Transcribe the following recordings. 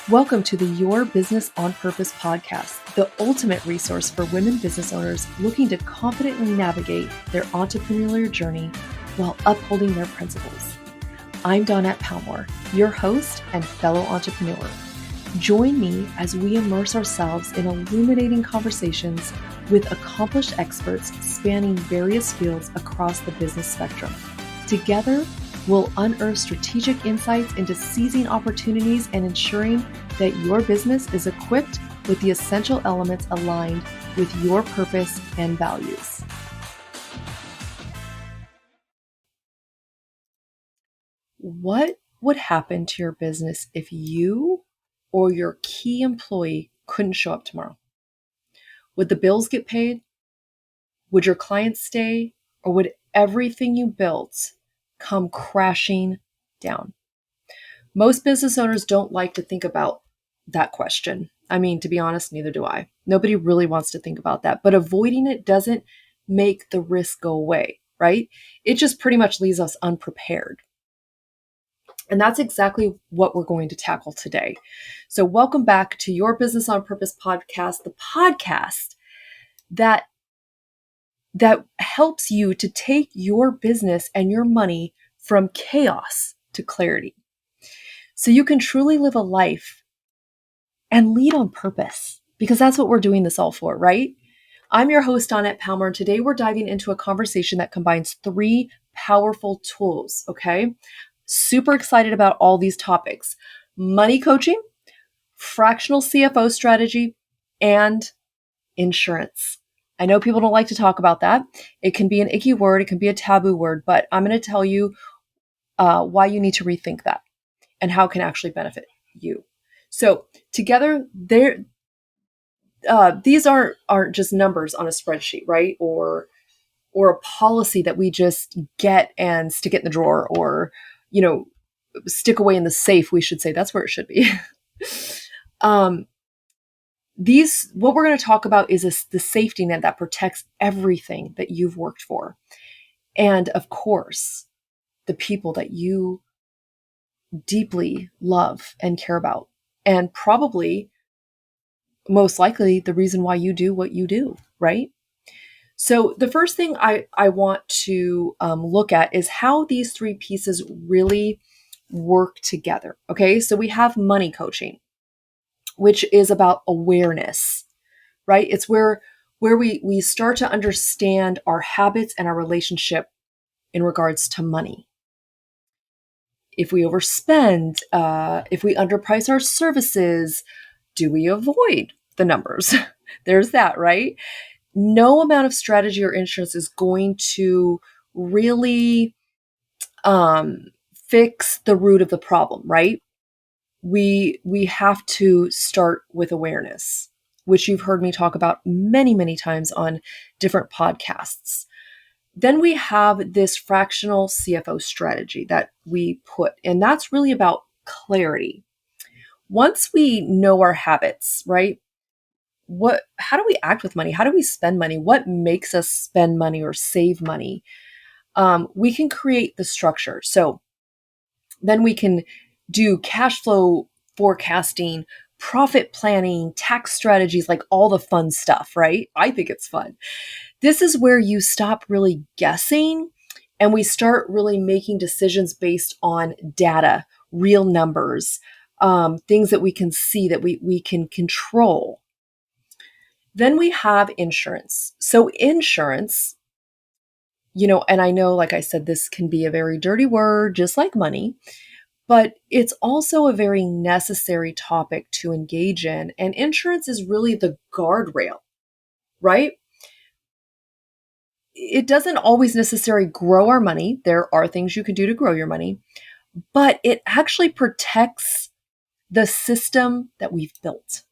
Welcome to the Your Business on Purpose podcast, the ultimate resource for women business owners looking to confidently navigate their entrepreneurial journey while upholding their principles. I'm Dawnette Palmore, your host and fellow entrepreneur. Join me as we immerse ourselves in illuminating conversations with accomplished experts spanning various fields across the business spectrum. Together, we'll unearth strategic insights into seizing opportunities and ensuring that your business is equipped with the essential elements aligned with your purpose and values. What would happen to your business if you or your key employee couldn't show up tomorrow? Would the bills get paid? Would your clients stay? Or would everything you built come crashing down? Most business owners don't like to think about that question. I mean, to be honest, neither do I. Nobody really wants to think about that, but avoiding it doesn't make the risk go away, right? It just pretty much leaves us unprepared. And that's exactly what we're going to tackle today. So welcome back to Your Business on Purpose podcast, the podcast that helps you to take your business and your money from chaos to clarity, so you can truly live a life and lead on purpose, because that's what we're doing this all for, right? I'm your host, Dawnette Palmer, and today we're diving into a conversation that combines three powerful tools, okay? Super excited about all these topics: money coaching, fractional CFO strategy, and insurance. I know people don't like to talk about that. It can be an icky word. It can be a taboo word, but I'm going to tell you why you need to rethink that and how it can actually benefit you. So together, these aren't just numbers on a spreadsheet, right? Or a policy that we just get and stick it in the drawer, or stick away in the safe. We should say that's where it should be. What we're going to talk about is the safety net that protects everything that you've worked for. And of course, the people that you deeply love and care about. And probably, most likely, the reason why you do what you do, right? So the first thing I want to look at is how these three pieces really work together. Okay, so we have money coaching, which is about awareness, right? It's where we start to understand our habits and our relationship in regards to money. If we overspend, if we underprice our services, do we avoid the numbers? There's that, right? No amount of strategy or insurance is going to really fix the root of the problem, right? We have to start with awareness, which you've heard me talk about many, many times on different podcasts. Then we have this fractional CFO strategy that we put, and that's really about clarity. Once we know our habits, right? How do we act with money? How do we spend money? What makes us spend money or save money? We can create the structure. So then we can do cash flow forecasting, profit planning, tax strategies, like all the fun stuff, right? I think it's fun. This is where you stop really guessing and we start really making decisions based on data, real numbers, things that we can see, that we can control. Then we have insurance. So insurance, and I know, like I said, this can be a very dirty word, just like money, but it's also a very necessary topic to engage in. And insurance is really the guardrail, right? It doesn't always necessarily grow our money. There are things you can do to grow your money, but it actually protects the system that we've built.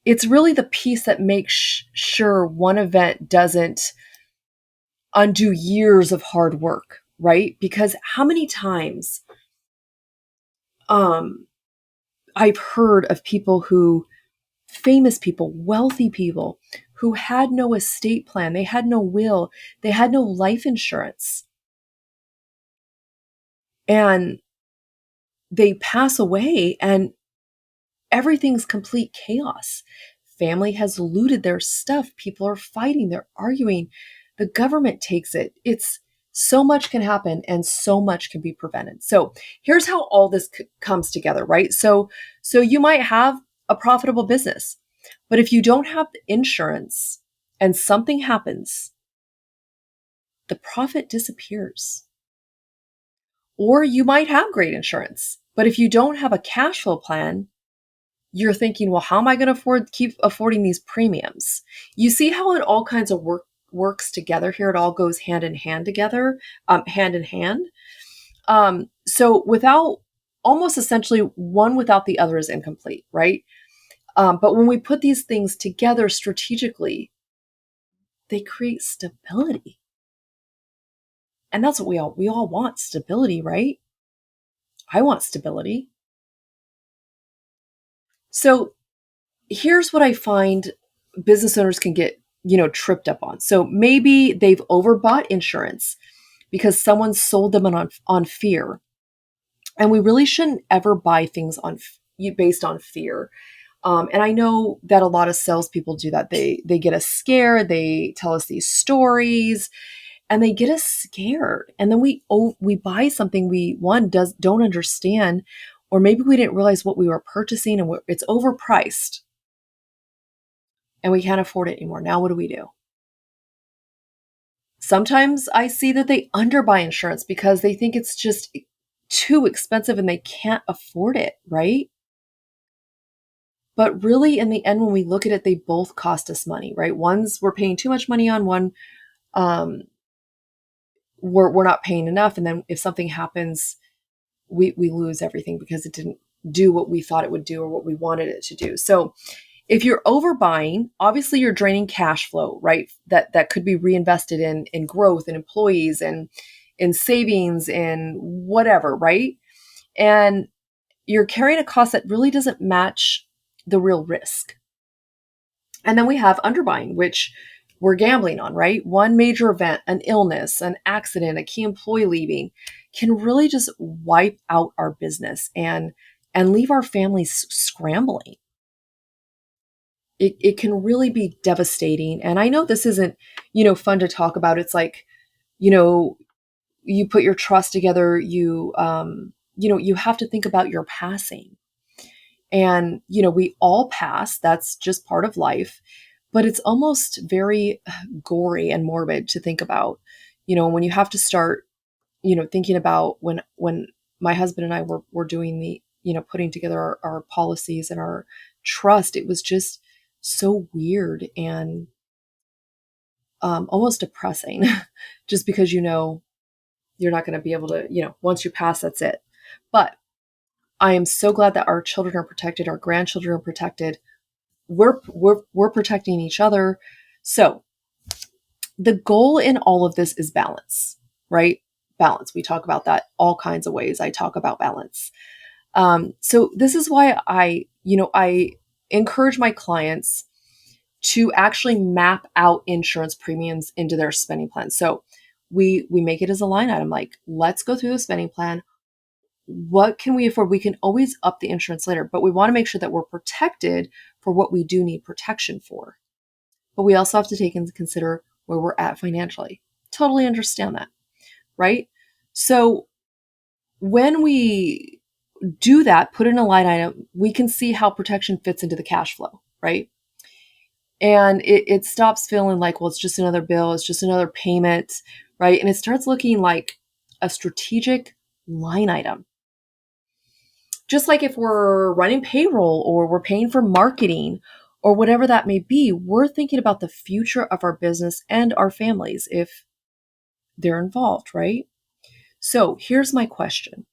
It's really the piece that makes sure one event doesn't undo years of hard work, right? Because how many times I've heard of famous people, wealthy people, who had no estate plan, they had no will, they had no life insurance. And they pass away and everything's complete chaos. Family has looted their stuff. People are fighting. They're arguing. The government takes it. It's so much can happen and so much can be prevented. So here's how all this comes together, right? So you might have a profitable business, but if you don't have the insurance and something happens, the profit disappears. Or you might have great insurance, but if you don't have a cash flow plan, you're thinking, well, how am I going to keep affording these premiums? You see how it all kinds of works together here. It all goes hand in hand together, hand in hand. So without almost essentially one without the other is incomplete, right? But when we put these things together strategically, they create stability. And that's what we all want, stability, right? I want stability. So here's what I find business owners can get, tripped up on. So maybe they've overbought insurance because someone sold them on fear. And we really shouldn't ever buy things based on fear. And I know that a lot of salespeople do that. They get us scared. They tell us these stories, and they get us scared. And then we buy something we don't understand, or maybe we didn't realize what we were purchasing, and it's overpriced, and we can't afford it anymore. Now what do we do? Sometimes I see that they underbuy insurance because they think it's just too expensive and they can't afford it, right? But really, in the end, when we look at it, they both cost us money, right? One's we're paying too much money on, one we're not paying enough. And then if something happens, we lose everything because it didn't do what we thought it would do or what we wanted it to do. So if you're overbuying, obviously you're draining cash flow, right? That could be reinvested in growth and employees and in savings and whatever, right? And you're carrying a cost that really doesn't match the real risk. And then we have underbuying, which we're gambling on, right? One major event, an illness, an accident, a key employee leaving can really just wipe out our business and leave our families scrambling. It can really be devastating. And I know this isn't, fun to talk about. It's like, you put your trust together, you have to think about your passing. And, we all pass. That's just part of life. But it's almost very gory and morbid to think about, when you have to start, thinking about when my husband and I were doing the, putting together our policies and our trust, it was just so weird and almost depressing just because, you're not going to be able to, once you pass, that's it. But I am so glad that our children are protected. Our grandchildren are protected. We're protecting each other. So the goal in all of this is balance, right? Balance. We talk about that all kinds of ways. I talk about balance. So this is why I encourage my clients to actually map out insurance premiums into their spending plan. So we make it as a line item, like, let's go through the spending plan. What can we afford? We can always up the insurance later, but we want to make sure that we're protected for what we do need protection for. But we also have to take into consider where we're at financially. Totally understand that, right? So when we do that, put in a line item, we can see how protection fits into the cash flow, right? And it stops feeling like, well, it's just another bill, it's just another payment, right? And it starts looking like a strategic line item. Just like if we're running payroll or we're paying for marketing or whatever that may be, we're thinking about the future of our business and our families if they're involved, right? So here's my question.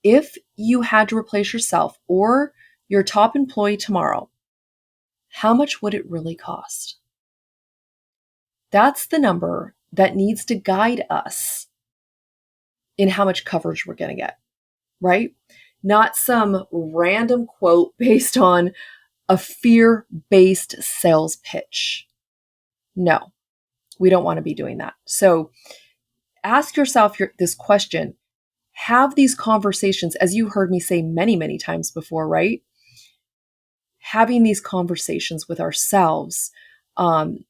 If you had to replace yourself or your top employee tomorrow, how much would it really cost? That's the number that needs to guide us in how much coverage we're going to get, right? Not some random quote based on a fear-based sales pitch. No, we don't want to be doing that. So ask yourself this question. Have these conversations, as you heard me say many, many times before, right? having these conversations with ourselves, um,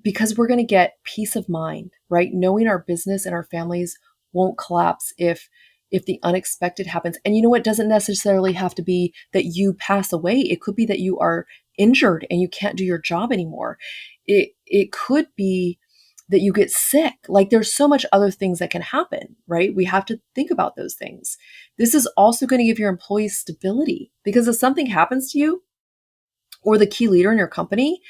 because we're going to get peace of mind, right? Knowing our business and our families won't collapse if the unexpected happens. And you know, it doesn't necessarily have to be that you pass away. It could be that you are injured and you can't do your job anymore. It could be that you get sick. Like, there's so much other things that can happen, right? We have to think about those things. This is also going to give your employees stability, because if something happens to you or the key leader in your company,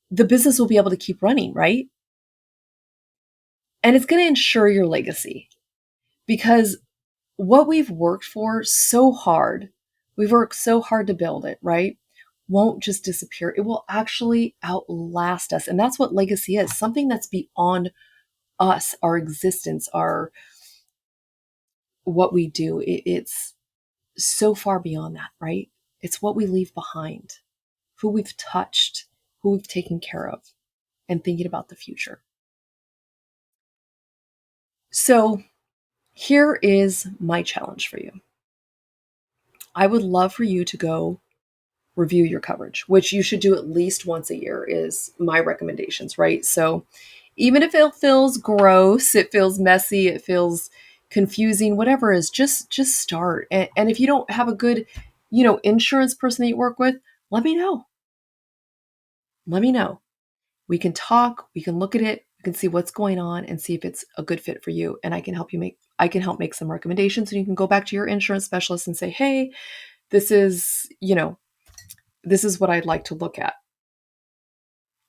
the business will be able to keep running, right? And it's going to ensure your legacy, because what we've worked for so hard, we've worked so hard to build it, right? Won't just disappear. It will actually outlast us. And that's what legacy is, something that's beyond us, our existence, our what we do. It's so far beyond that, right? It's what we leave behind, who we've touched, who we've taken care of, and thinking about the future. So here is my challenge for you. I would love for you to go review your coverage, which you should do at least once a year, is my recommendations, right? So even if it feels gross, it feels messy, it feels confusing, whatever it is, just start. And if you don't have a good, insurance person that you work with, let me know. Let me know. We can talk, we can look at it, we can see what's going on and see if it's a good fit for you. And I can help make some recommendations, and you can go back to your insurance specialist and say, hey, this is, this is what I'd like to look at.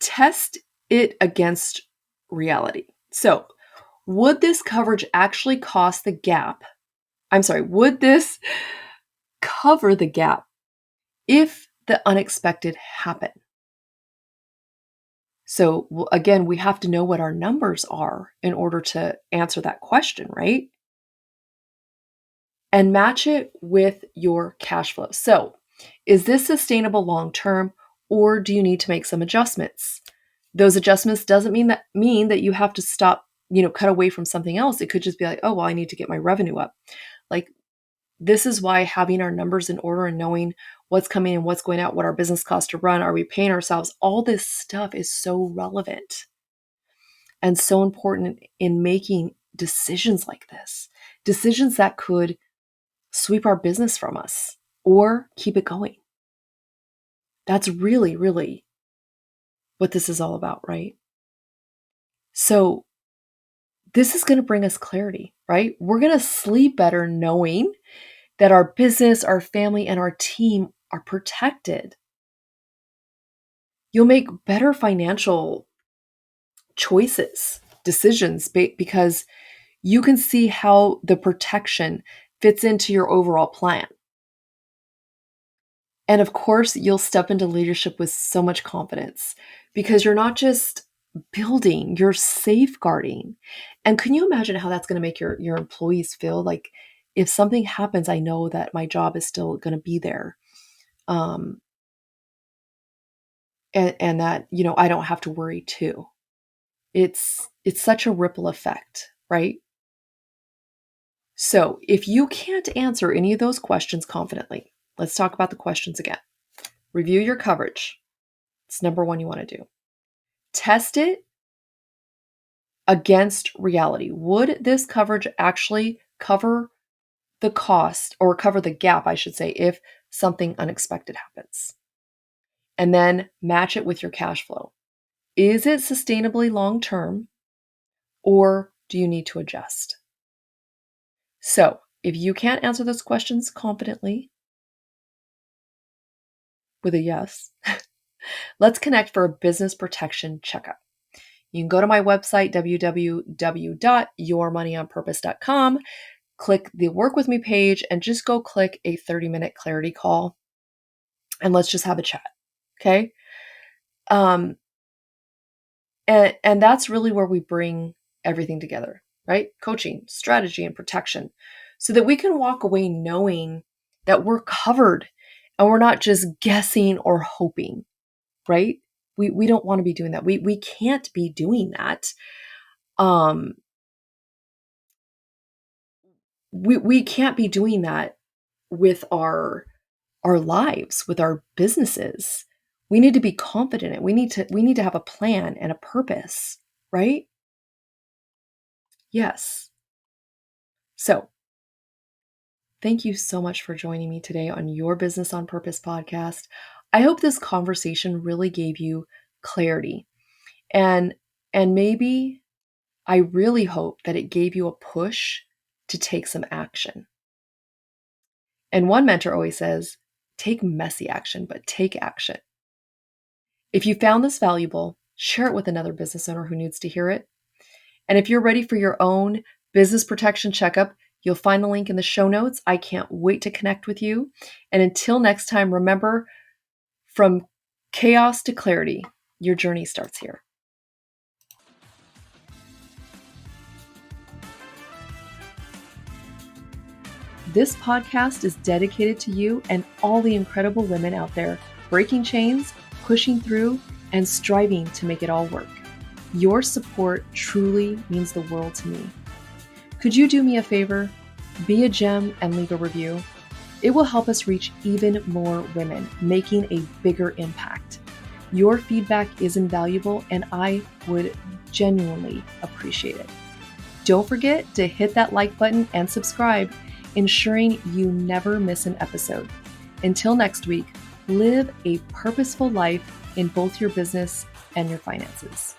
Test it against reality. So, would this coverage actually cost the gap? Would this cover the gap if the unexpected happened? So, again, we have to know what our numbers are in order to answer that question, right? And match it with your cash flow. So, is this sustainable long term, or do you need to make some adjustments? Those adjustments doesn't mean that you have to stop, cut away from something else. It could just be like, oh, well, I need to get my revenue up. Like, this is why having our numbers in order and knowing what's coming and what's going out, what our business costs to run, are we paying ourselves, all this stuff is so relevant and so important in making decisions like this. Decisions that could sweep our business from us or keep it going. That's really, really what this is all about, right? So this is going to bring us clarity, right? We're going to sleep better knowing that our business, our family, and our team are protected. You'll make better financial choices, decisions, because you can see how the protection fits into your overall plan. And of course, you'll step into leadership with so much confidence, because you're not just building, you're safeguarding. And can you imagine how that's going to make your employees feel? Like, if something happens, I know that my job is still going to be there. Um, and that, I don't have to worry too. It's such a ripple effect, right? So if you can't answer any of those questions confidently, let's talk about the questions again. Review your coverage. It's number one you want to do. Test it against reality. Would this coverage actually cover the cost, or cover the gap, I should say, if something unexpected happens? And then match it with your cash flow. Is it sustainably long term, or do you need to adjust? So, if you can't answer those questions confidently with a yes, let's connect for a business protection checkup. You can go to my website, www.yourmoneyonpurpose.com, click the Work With Me page, and just go click a 30-minute clarity call, and let's just have a chat, okay? And that's really where we bring everything together, right? Coaching, strategy, and protection, so that we can walk away knowing that we're covered and we're not just guessing or hoping, right? We don't want to be doing that. We can't be doing that. We can't be doing that with our our lives, with our businesses. We need to be confident. We need to have a plan and a purpose, right? Yes. So, thank you so much for joining me today on your Business on Purpose podcast. I hope this conversation really gave you clarity, and maybe I really hope that it gave you a push to take some action. And one mentor always says, take messy action, but take action. If you found this valuable, share it with another business owner who needs to hear it. And if you're ready for your own business protection checkup, you'll find the link in the show notes. I can't wait to connect with you. And until next time, remember, from chaos to clarity, your journey starts here. This podcast is dedicated to you and all the incredible women out there breaking chains, pushing through, and striving to make it all work. Your support truly means the world to me. Could you do me a favor? Be a gem and leave a review. It will help us reach even more women, making a bigger impact. Your feedback is invaluable, and I would genuinely appreciate it. Don't forget to hit that like button and subscribe, ensuring you never miss an episode. Until next week, live a purposeful life in both your business and your finances.